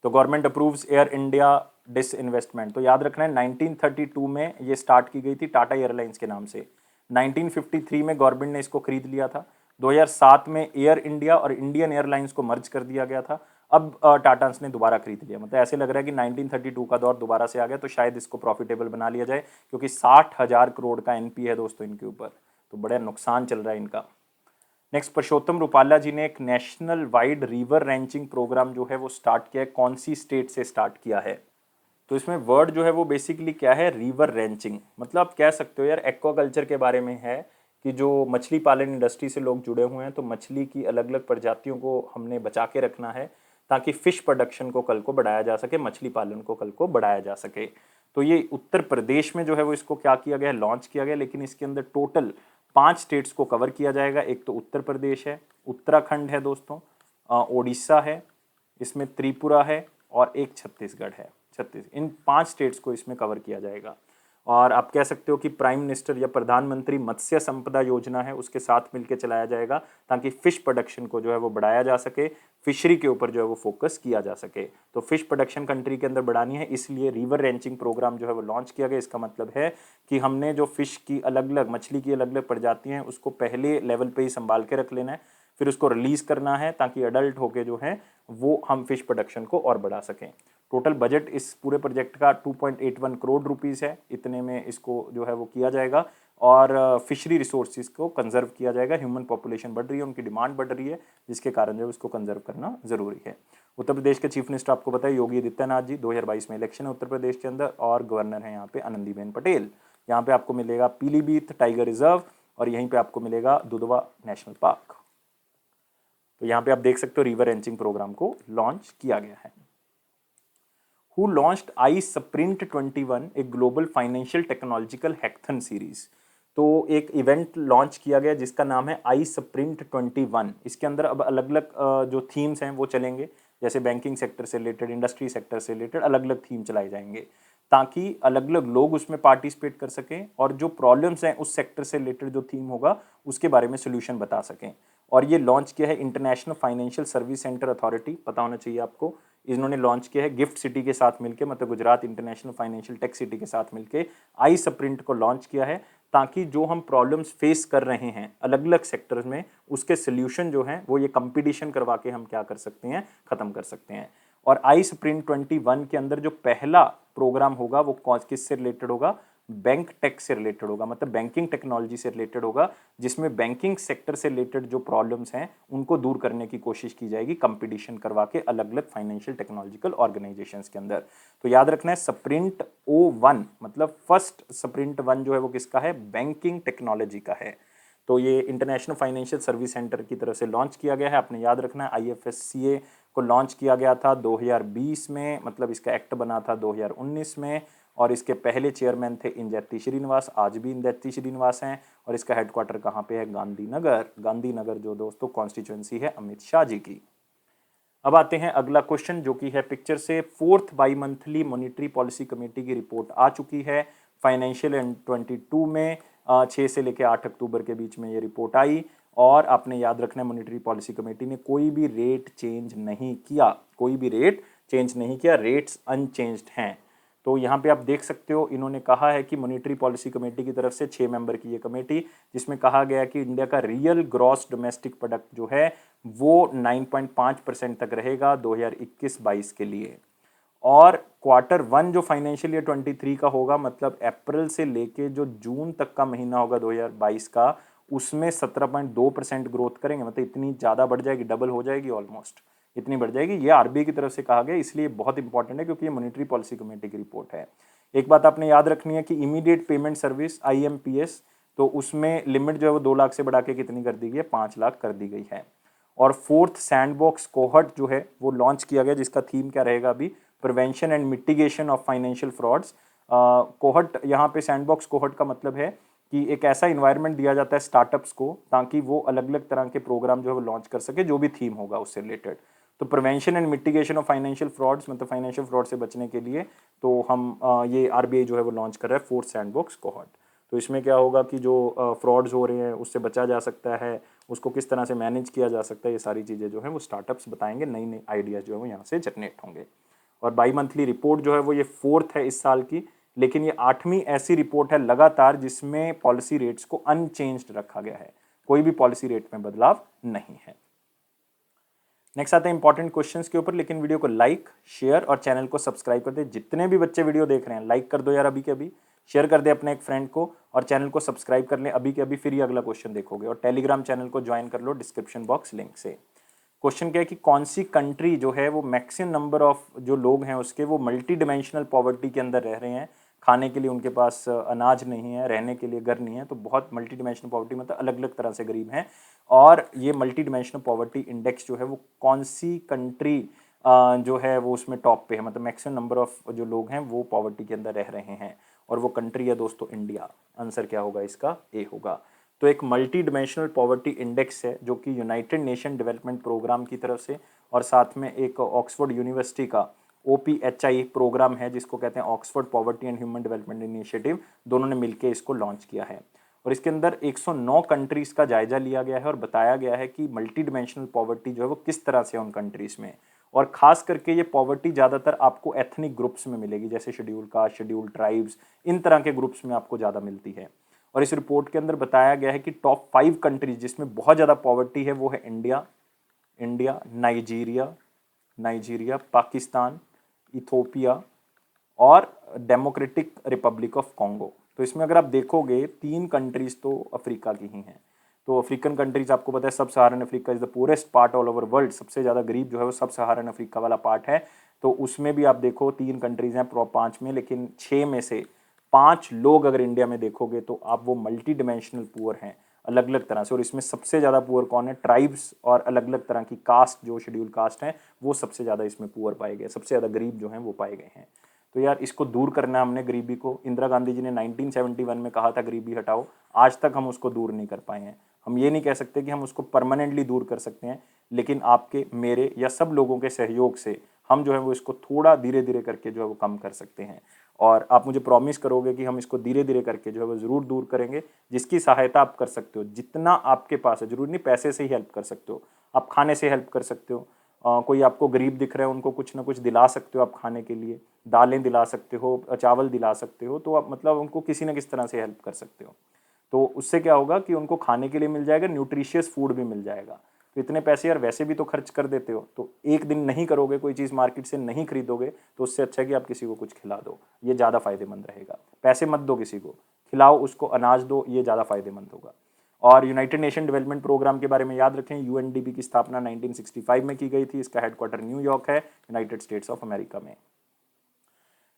तो government approves air India disinvestment, तो याद रखना है 1932 में ये स्टार्ट की गई थी टाटा एयरलाइंस के नाम से, 1953 में गवर्नमेंट ने इसको खरीद लिया था, 2007 में एयर इंडिया और इंडियन एयरलाइंस को मर्ज कर दिया गया था, अब टाटास ने दोबारा खरीद लिया। मतलब ऐसे लग रहा है कि 1932 का दौर दोबारा से आ गया, तो शायद इसको प्रॉफिटेबल बना लिया जाए, क्योंकि 60,000 करोड़ का NP है दोस्तों इनके ऊपर, तो बड़ा नुकसान चल रहा है इनका। नेक्स्ट, पुरुषोत्तम रूपाला जी ने एक national wide river ranching program जो है वो स्टार्ट किया है, कौन सी स्टेट से स्टार्ट किया है? तो इसमें वर्ड जो है वो बेसिकली क्या है, रिवर रेंचिंग, मतलब आप कह सकते हो यार एक्वाकल्चर के बारे में है, कि जो मछली पालन इंडस्ट्री से लोग जुड़े हुए हैं, तो मछली की अलग अलग प्रजातियों को हमने बचा के रखना है, ताकि फिश प्रोडक्शन को कल को बढ़ाया जा सके, मछली पालन को कल को बढ़ाया जा सके। तो ये उत्तर प्रदेश में जो है वो इसको क्या किया गया है, लॉन्च किया गया, लेकिन इसके अंदर टोटल 5 स्टेट्स को कवर किया जाएगा। एक तो उत्तर प्रदेश है, उत्तराखंड है दोस्तों, ओडिशा है, इसमें त्रिपुरा है, और एक छत्तीसगढ़ है, इन 5 स्टेट्स को इसमें कवर किया जाएगा। और आप कह सकते हो कि प्राइम मिनिस्टर या प्रधानमंत्री मत्स्य संपदा योजना है, उसके साथ मिलकर चलाया जाएगा, ताकि फिश प्रोडक्शन को जो है वो बढ़ाया जा सके, फिशरी के ऊपर जो है वो फोकस किया जा सके। तो फिश प्रोडक्शन कंट्री के अंदर बढ़ानी है, इसलिए रिवर रेंचिंग प्रोग्राम जो है वो लॉन्च किया गया। इसका मतलब है कि हमने जो फिश की अलग अलग, मछली की अलग अलग प्रजातियां हैं, उसको पहले लेवल पे ही संभाल के रख लेना है, फिर उसको रिलीज करना है, ताकि अडल्ट होके जो है वो हम फिश प्रोडक्शन को और बढ़ा सकें। टोटल बजट इस पूरे प्रोजेक्ट का 2.81 करोड़ रुपीस है, इतने में इसको जो है वो किया जाएगा, और फिशरी रिसोर्सेज को कंजर्व किया जाएगा। ह्यूमन पॉपुलेशन बढ़ रही है, उनकी डिमांड बढ़ रही है, जिसके कारण जो उसको कंजर्व करना जरूरी है। उत्तर प्रदेश के चीफ मिनिस्टर आपको पता है योगी आदित्यनाथ जी, 2022 में इलेक्शन है उत्तर प्रदेश के अंदर, और गवर्नर है यहाँ पे आनंदीबेन पटेल। यहाँ पे आपको मिलेगा पीलीभीत टाइगर रिजर्व, और यहीं पे आपको मिलेगा दुधवा नेशनल पार्क। तो यहाँ पे आप देख सकते हो रिवर रेंचिंग प्रोग्राम को लॉन्च किया गया है। Who launched iSprint 21, एक ग्लोबल फाइनेंशियल टेक्नोलॉजिकल हैकथन सीरीज। तो एक इवेंट लॉन्च किया गया जिसका नाम है iSprint 21। इसके अंदर अब अलग अलग जो थीम्स हैं वो चलेंगे, जैसे बैंकिंग सेक्टर से रिलेटेड, इंडस्ट्री सेक्टर से रिलेटेड अलग अलग थीम चलाए जाएंगे, ताकि अलग अलग लोग उसमें पार्टिसिपेट कर सकें, और जो प्रॉब्लम्स हैं उस सेक्टर से रिलेटेड जो थीम होगा उसके बारे में सोल्यूशन बता सकें। और ये लॉन्च किया है international financial service centre authority, पता होना चाहिए आपको, इन्होंने लॉन्च किया है गिफ्ट सिटी के साथ मिलकर, मतलब Gujarat International Financial Tech City के साथ मिलकर iSprint को लॉन्च किया है, ताकि जो हम प्रॉब्लम्स फेस कर रहे हैं अलग अलग सेक्टर्स में, उसके सोल्यूशन जो हैं वो ये कंपटीशन करवा के हम क्या कर सकते हैं, खत्म कर सकते हैं। और iSprint 21 के अंदर जो पहला प्रोग्राम होगा वो किससे रिलेटेड होगा, बैंक टेक से रिलेटेड होगा, मतलब बैंकिंग टेक्नोलॉजी से रिलेटेड होगा, जिसमें बैंकिंग सेक्टर से रिलेटेड जो प्रॉब्लम्स हैं उनको दूर करने की कोशिश की जाएगी, कंपटीशन करवा के अलग अलग फाइनेंशियल टेक्नोलॉजिकल ऑर्गेनाइजेशंस के अंदर। तो याद रखना है स्प्रिंट O1, मतलब फर्स्ट स्प्रिंट 1 जो है वो किसका है, बैंकिंग टेक्नोलॉजी का है। तो ये इंटरनेशनल फाइनेंशियल सर्विस सेंटर की तरफ से लॉन्च किया गया है। आपने याद रखना है IFSCA को लॉन्च किया गया था 2020 में, मतलब इसका एक्ट बना था 2019 में, और इसके पहले चेयरमैन थे इंजेती श्रीनिवास, आज भी इंजेती श्रीनिवास हैं, और इसका हेडक्वार्टर कहाँ पे है, गांधीनगर। गांधीनगर जो दोस्तों कॉन्स्टिट्यूएंसी है अमित शाह जी की। अब आते हैं अगला क्वेश्चन, जो कि है पिक्चर से, 4th by monthly monetary policy committee की रिपोर्ट आ चुकी है फाइनेंशियल एंड 22 में, 6 से लेकर 8 अक्टूबर के बीच में ये रिपोर्ट आई। और आपने याद रखना है मॉनिटरी पॉलिसी कमेटी ने कोई भी रेट चेंज नहीं किया, कोई भी रेट चेंज नहीं किया, रेट्स अनचेंज्ड हैं। तो यहाँ पे आप देख सकते हो, इन्होंने कहा है कि मॉनिटरी पॉलिसी कमेटी की तरफ से 6 मेंबर की ये कमेटी, जिसमें कहा गया कि इंडिया का रियल ग्रॉस डोमेस्टिक प्रोडक्ट जो है वो 9.5% तक रहेगा 2021-22 के लिए। और Q1 जो फाइनेंशियल ईयर 23 का होगा, मतलब अप्रैल से लेके जो जून तक का महीना होगा 2022 का, उसमें 17.2% ग्रोथ करेंगे, मतलब इतनी ज़्यादा बढ़ जाएगी, डबल हो जाएगी ऑलमोस्ट, इतनी बढ़ जाएगी। ये RBI की तरफ से कहा गया, इसलिए बहुत इंपॉर्टेंट है, क्योंकि ये मॉनिटरी पॉलिसी कमेटी की रिपोर्ट है। एक बात आपने याद रखनी है कि इमीडिएट पेमेंट सर्विस IMPS तो उसमें लिमिट जो है वो 2 लाख से बढ़ा के कितनी कर दी गई है, 5 लाख कर दी गई है। और फोर्थ सैंडबॉक्स कोहर्ट जो है वो लॉन्च किया गया, जिसका थीम क्या रहेगा अभी, prevention and mitigation of financial frauds. Cohort, यहाँ पे सैंडबॉक्स कोहर्ट का मतलब है कि एक ऐसा इन्वायरमेंट दिया जाता है स्टार्टअप्स को ताकि वो अलग अलग तरह के प्रोग्राम जो है वो लॉन्च कर सके, जो भी थीम होगा उससे रिलेटेड। तो prevention and mitigation of financial frauds, मतलब फाइनेंशियल फ्रॉड से बचने के लिए तो हम ये आरबीआई जो है वो लॉन्च कर रहा है फोर्थ सैंडबॉक्स कोहर्ट। तो इसमें क्या होगा कि जो फ्रॉड्स हो रहे हैं उससे बचा जा सकता है, उसको किस तरह से मैनेज किया जा सकता है, ये सारी चीज़ें जो है वो स्टार्टअप्स बताएंगे, नई नई आइडियाज़ जो है वो यहाँ से जनरेट होंगे। और बाई मंथली रिपोर्ट जो है वो ये फोर्थ है इस साल की, लेकिन ये 8वीं ऐसी रिपोर्ट है लगातार जिसमें पॉलिसी रेट्स को अनचेंज्ड रखा गया है, कोई भी पॉलिसी रेट में बदलाव नहीं है। नेक्स्ट आते हैं इंपॉर्टेंट क्वेश्चंस के ऊपर, लेकिन वीडियो को लाइक, शेयर और चैनल को सब्सक्राइब कर दे। जितने भी बच्चे वीडियो देख रहे हैं लाइक कर दो यार अभी के अभी, शेयर कर दे अपने एक फ्रेंड को और चैनल को सब्सक्राइब कर ले अभी के अभी, फिर ये अगला क्वेश्चन देखोगे। और टेलीग्राम चैनल को ज्वाइन कर लो डिस्क्रिप्शन बॉक्स लिंक से। क्वेश्चन क्या है कि कौन सी कंट्री जो है वो मैक्सिमम नंबर ऑफ जो लोग हैं उसके वो मल्टी डिमेंशनल पॉवर्टी के अंदर रह रहे हैं, खाने के लिए उनके पास अनाज नहीं है, रहने के लिए घर नहीं है, तो बहुत मल्टी डिमेंशनल पॉवर्टी मतलब अलग अलग तरह से गरीब हैं। और ये मल्टी डिमेंशनल पॉवर्टी इंडेक्स जो है वो कौन सी कंट्री जो है वो उसमें टॉप पे है, मतलब मैक्सिमम नंबर ऑफ जो लोग हैं वो पॉवर्टी के अंदर रह रहे हैं, और वो कंट्री है दोस्तों इंडिया। आंसर क्या होगा इसका, ए होगा। तो एक मल्टी डिमेंशनल पॉवर्टी इंडेक्स है जो कि यूनाइटेड नेशन डेवलपमेंट प्रोग्राम की तरफ से और साथ में एक ऑक्सफोर्ड यूनिवर्सिटी का OPHI प्रोग्राम है जिसको कहते हैं Oxford poverty and human development initiative, दोनों ने मिलकर इसको लॉन्च किया है। और इसके अंदर 109 कंट्रीज का जायजा लिया गया है और बताया गया है कि मल्टी डिमेंशनल पॉवर्टी जो है वो किस तरह से है उन कंट्रीज में। और खास करके ये पॉवर्टी ज़्यादातर आपको एथनिक ग्रुप्स में मिलेगी, जैसे शेड्यूल कास्ट, शेड्यूल ट्राइब्स, इन तरह के ग्रुप्स में आपको ज़्यादा मिलती है। और इस रिपोर्ट के अंदर बताया गया है कि टॉप 5 कंट्रीज जिसमें बहुत ज़्यादा पॉवर्टी है वो है इंडिया, नाइजीरिया, पाकिस्तान, इथोपिया और डेमोक्रेटिक रिपब्लिक ऑफ कॉन्गो। तो इसमें अगर आप देखोगे 3 कंट्रीज तो अफ्रीका की ही हैं। तो अफ्रीकन कंट्रीज आपको पता है सब सहारन Africa is the poorest part all over world, सबसे ज़्यादा गरीब जो है वो सब सहारन अफ्रीका वाला पार्ट है। तो उसमें भी आप देखो 3 कंट्रीज हैं 5 में, लेकिन 6 में से 5 लोग अगर इंडिया में देखोगे तो आप वो मल्टी डिमेंशनल पुअर हैं अलग अलग तरह से। और इसमें सबसे ज़्यादा पुअर कौन है, ट्राइब्स और अलग अलग तरह की कास्ट जो शेड्यूल कास्ट हैं वो सबसे ज़्यादा इसमें पुअर पाए गए, सबसे ज़्यादा गरीब जो हैं वो पाए गए हैं। तो यार इसको दूर करना हमने गरीबी को, इंदिरा गांधी जी ने 1971 में कहा था गरीबी हटाओ, आज तक हम उसको दूर नहीं कर पाए हैं। हम ये नहीं कह सकते कि हम उसको परमानेंटली दूर कर सकते हैं, लेकिन आपके मेरे या सब लोगों के सहयोग से हम जो है वो इसको थोड़ा धीरे धीरे करके जो है वो कम कर सकते हैं। और आप मुझे प्रॉमिस करोगे कि हम इसको धीरे धीरे करके जो है वो ज़रूर दूर करेंगे। जिसकी सहायता आप कर सकते हो, जितना आपके पास है, जरूरी नहीं पैसे से ही हेल्प कर सकते हो, आप खाने से हेल्प कर सकते हो। कोई आपको गरीब दिख रहा है उनको कुछ ना कुछ दिला सकते हो आप खाने के लिए, दालें दिला सकते हो, चावल दिला सकते हो, तो आप मतलब उनको किसी न किसी तरह से हेल्प कर सकते हो। तो उससे क्या होगा कि उनको खाने के लिए मिल जाएगा, न्यूट्रिशियस फूड भी मिल जाएगा। तो इतने पैसे यार वैसे भी तो खर्च कर देते हो, तो एक दिन नहीं करोगे, कोई चीज़ मार्केट से नहीं खरीदोगे, तो उससे अच्छा है कि आप किसी को कुछ खिला दो, ये ज़्यादा फायदेमंद रहेगा। पैसे मत दो किसी को, खिलाओ उसको, अनाज दो, ये ज़्यादा फायदेमंद होगा। और यूनाइटेड नेशन डेवलपमेंट प्रोग्राम के बारे में याद रखें, UNDP की स्थापना 1965 में की गई थी, इसका हेडक्वार्टर न्यूयॉर्क है, यूनाइटेड स्टेट्स ऑफ अमेरिका में।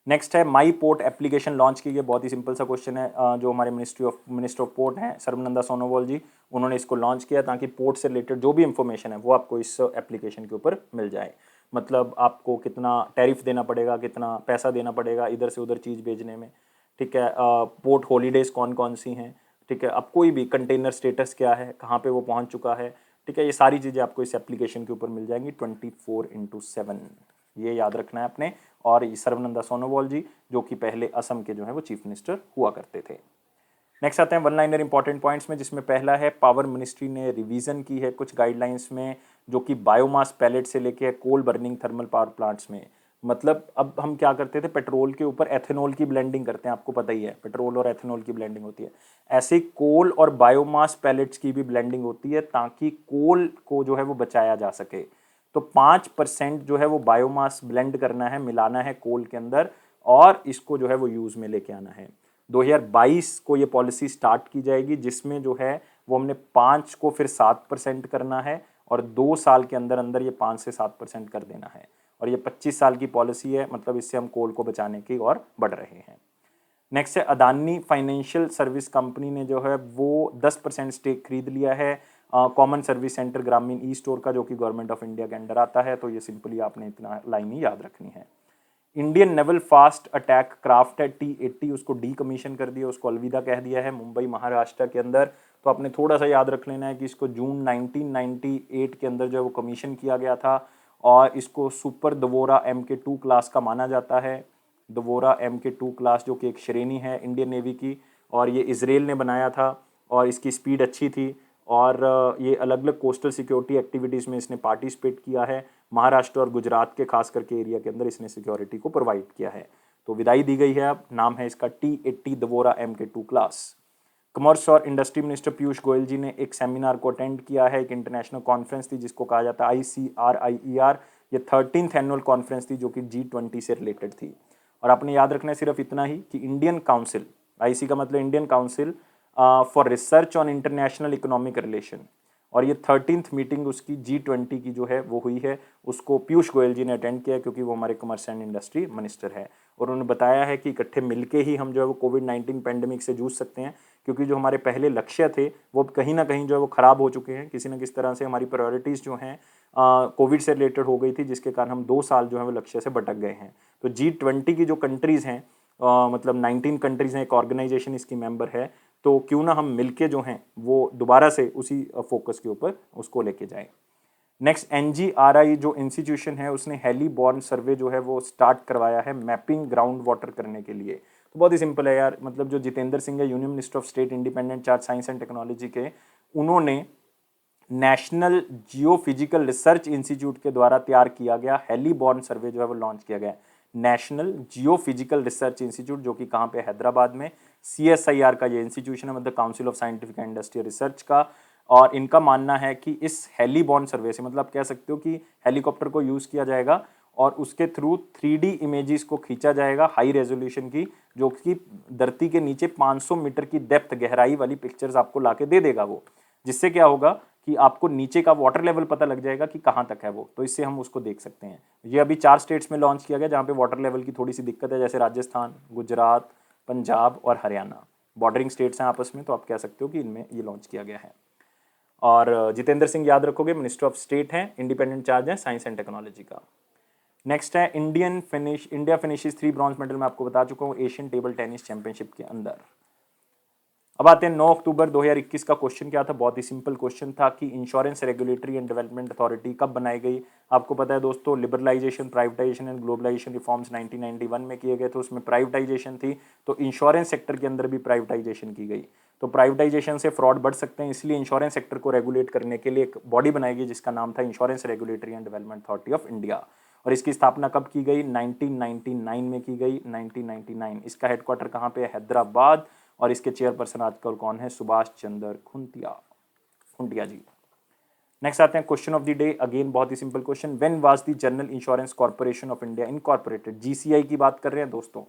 नेक्स्ट है माई पोर्ट एप्लीकेशन लॉन्च की गई, बहुत ही सिंपल सा क्वेश्चन है। जो हमारे मिनिस्टर ऑफ पोर्ट हैं सर्बानंद सोनोवाल जी, उन्होंने इसको लॉन्च किया ताकि पोर्ट से रिलेटेड जो भी इंफॉर्मेशन है वो आपको इस एप्लीकेशन के ऊपर मिल जाए। मतलब आपको कितना टैरिफ देना पड़ेगा, कितना पैसा देना पड़ेगा इधर से उधर चीज़ भेजने में, ठीक है, पोर्ट हॉलीडेज़ कौन कौन सी हैं, ठीक है, अब कोई भी कंटेनर स्टेटस क्या है, कहाँ पे वो पहुँच चुका है, ठीक है, ये सारी चीज़ें आपको इस एप्लीकेशन के ऊपर मिल जाएंगी 24/7, ये याद रखना है आपने। और सर्बानंद सोनोवाल जी जो कि पहले असम के जो है वो चीफ मिनिस्टर हुआ करते थे। नेक्स्ट आते हैं वन लाइनर इंपॉर्टेंट पॉइंट्स में, जिसमें पहला है पावर मिनिस्ट्री ने रिवीजन की है कुछ गाइडलाइंस में, जो कि बायोमास पैलेट से लेके कोल बर्निंग थर्मल पावर प्लांट्स में। मतलब अब हम क्या करते थे, पेट्रोल के ऊपर एथेनॉल की ब्लेंडिंग करते हैं, आपको पता ही है पेट्रोल और एथेनॉल की ब्लेंडिंग होती है। ऐसे कोल और बायोमास पैलेट्स की भी ब्लेंडिंग होती है ताकि कोल को जो है वो बचाया जा सके। तो 5% जो है वो बायोमास ब्लेंड करना है, मिलाना है कोल के अंदर, और इसको जो है वो यूज़ में लेके आना है। 2022 को ये पॉलिसी स्टार्ट की जाएगी, जिसमें जो है वो हमने 5 को फिर 7% करना है, और 2 साल के अंदर अंदर ये 5 से 7% कर देना है। और ये 25 साल की पॉलिसी है, मतलब इससे हम कोल को बचाने की ओर बढ़ रहे हैं। नेक्स्ट है अदानी फाइनेंशियल सर्विस कंपनी ने जो है वो 10% स्टेक खरीद लिया है कॉमन सर्विस सेंटर ग्रामीण ई स्टोर का, जो कि गवर्नमेंट ऑफ इंडिया के अंडर आता है। तो ये सिंपली आपने इतना लाइन ही याद रखनी है। Indian naval fast attack craft है T-80, उसको डीकमीशन कर दिया, उसको अलविदा कह दिया है मुंबई महाराष्ट्र के अंदर। तो आपने थोड़ा सा याद रख लेना है कि इसको जून 1998 के अंदर जो है वो कमीशन किया गया था और इसको सुपर दवोरा MK2 क्लास का माना जाता है। दवोरा MK2 क्लास जो कि एक श्रेणी है इंडियन नेवी की, और ये इसराइल ने बनाया था और इसकी स्पीड अच्छी थी और ये अलग अलग कोस्टल सिक्योरिटी एक्टिविटीज़ में इसने पार्टिसिपेट किया है। महाराष्ट्र और गुजरात के खास करके एरिया के अंदर इसने सिक्योरिटी को प्रोवाइड किया है। तो विदाई दी गई है, अब नाम है इसका T-80 दवोरा MK2 क्लास। कॉमर्स और इंडस्ट्री मिनिस्टर पीयूष गोयल जी ने एक सेमिनार को अटेंड किया है, एक इंटरनेशनल कॉन्फ्रेंस थी जिसको कहा जाता है ICRIER। ये 13th एनुअल कॉन्फ्रेंस थी जो कि G20 से रिलेटेड थी। और आपने याद रखना है सिर्फ इतना ही कि इंडियन काउंसिल, IC का मतलब Indian council for research on international economic relation, और ये 13th मीटिंग उसकी G20 की जो है वो हुई है, उसको पीयूष गोयल जी ने अटेंड किया क्योंकि वो हमारे कॉमर्स एंड इंडस्ट्री मिनिस्टर है। और उन्होंने बताया है कि इकट्ठे मिलके ही हम जो है वो कोविड-19 पैंडेमिक से जूझ सकते हैं, क्योंकि जो हमारे पहले लक्ष्य थे वो कहीं ना कहीं जो है वो ख़राब हो चुके हैं। किसी न किसी तरह से हमारी प्रायोरिटीज़ जो हैं कोविड से रिलेटेड हो गई थी, जिसके कारण हम 2 साल जो है वो लक्ष्य से भटक गए हैं। तो G20 की जो कंट्रीज़ हैं, मतलब 19 कंट्रीज़ हैं, एक ऑर्गेनाइजेशन इसकी मेंबर है, तो क्यों ना हम मिलके जो हैं वो दोबारा से उसी फोकस के ऊपर उसको लेके जाएं। नेक्स्ट NGRI जो इंस्टीट्यूशन है उसने हेलीबॉर्न सर्वे जो है वो स्टार्ट करवाया है मैपिंग ग्राउंड वाटर करने के लिए। तो बहुत ही सिंपल है यार, मतलब जो जितेंद्र सिंह है union minister of state independent charge science and technology के, उन्होंने नेशनल जियोफिजिकल रिसर्च इंस्टीट्यूट के द्वारा तैयार किया गया हेलीबॉर्न सर्वे जो है वो लॉन्च किया गया। नेशनल जियोफिजिकल रिसर्च इंस्टीट्यूट जो कि कहाँ पे, हैदराबाद में। CSIR का ये इंस्टीट्यूशन है, मतलब council of scientific and industrial research का। और इनका मानना है कि इस हेलीबॉर्न सर्वे से, मतलब कह सकते हो कि हेलीकॉप्टर को यूज़ किया जाएगा और उसके थ्रू 3D इमेजेस को खींचा जाएगा हाई रेजोल्यूशन की, जो कि धरती के नीचे 500 मीटर की डेप्थ गहराई वाली पिक्चर्स आपको लाके दे देगा वो, जिससे क्या होगा कि आपको नीचे का वाटर लेवल पता लग जाएगा कि कहाँ तक है वो। तो इससे हम उसको देख सकते हैं। ये अभी 4 स्टेट्स में लॉन्च किया गया जहाँ पे वाटर लेवल की थोड़ी सी दिक्कत है, जैसे राजस्थान, गुजरात, पंजाब और हरियाणा, बॉर्डरिंग स्टेट्स हैं आपस में, तो आप कह सकते हो कि इनमें ये लॉन्च किया गया है। और जितेंद्र सिंह याद रखोगे, मिनिस्टर ऑफ स्टेट हैं, इंडिपेंडेंट चार्ज है साइंस एंड टेक्नोलॉजी का। नेक्स्ट है इंडिया फिनिशेस 3 ब्रॉन्ज मेडल, मैं आपको बता चुका हूँ एशियन टेबल टेनिस चैंपियनशिप के अंदर। अब आते हैं 9 अक्टूबर 2021 का क्वेश्चन क्या था। बहुत ही सिंपल क्वेश्चन था कि Insurance Regulatory and Development Authority कब बनाई गई। आपको पता है दोस्तों, liberalisation, privatisation and globalisation reforms 1991 में किए गए थे, उसमें प्राइवेटाइजेशन थी, तो इंश्योरेंस सेक्टर के अंदर भी प्राइवेटाइजेशन की गई। तो प्राइवेटाइजेशन से फ्रॉड बढ़ सकते हैं, इसलिए इंश्योरेंस सेक्टर को रेगुलेट करने के लिए एक बॉडी बनाई गई जिसका नाम था insurance Regulatory and Development authority of India. और इसकी स्थापना कब की गई, 1999 में की गई, 1999। इसका हेडक्वार्टर कहाँ पे है, हैदराबाद। और इसके चेयरपर्सन आजकल कौन है, सुभाष चंद्र खुंटिया जी। नेक्स्ट आते हैं question of the day, again बहुत ही simple question. When was the general insurance corporation of India incorporated. GCI की बात कर रहे हैं दोस्तों,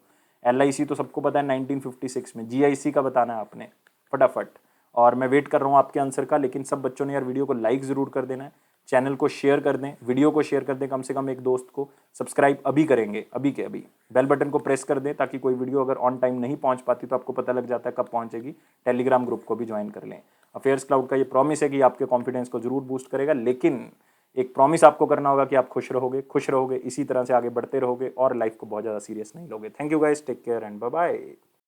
LIC तो सबको पता है 1956 में, GIC का बताना है आपने फटाफट। और मैं वेट कर रहा हूँ आपके आंसर का, लेकिन सब बच्चों ने यार वीडियो को लाइक जरूर कर देना है, चैनल को शेयर कर दें, वीडियो को शेयर कर दें, कम से कम एक दोस्त को। सब्सक्राइब अभी करेंगे, अभी के अभी बेल बटन को प्रेस कर दें, ताकि कोई वीडियो अगर ऑन टाइम नहीं पहुंच पाती तो आपको पता लग जाता है कब पहुंचेगी। टेलीग्राम ग्रुप को भी ज्वाइन कर लें। अफेयर्स क्लाउड का ये प्रॉमिस है कि आपके कॉन्फिडेंस को जरूर बूस्ट करेगा, लेकिन एक प्रॉमिस आपको करना होगा कि आप खुश रहोगे, इसी तरह से आगे बढ़ते रहोगे और लाइफ को बहुत ज़्यादा सीरियस नहीं लोगे। Thank you guys, take care and bye bye.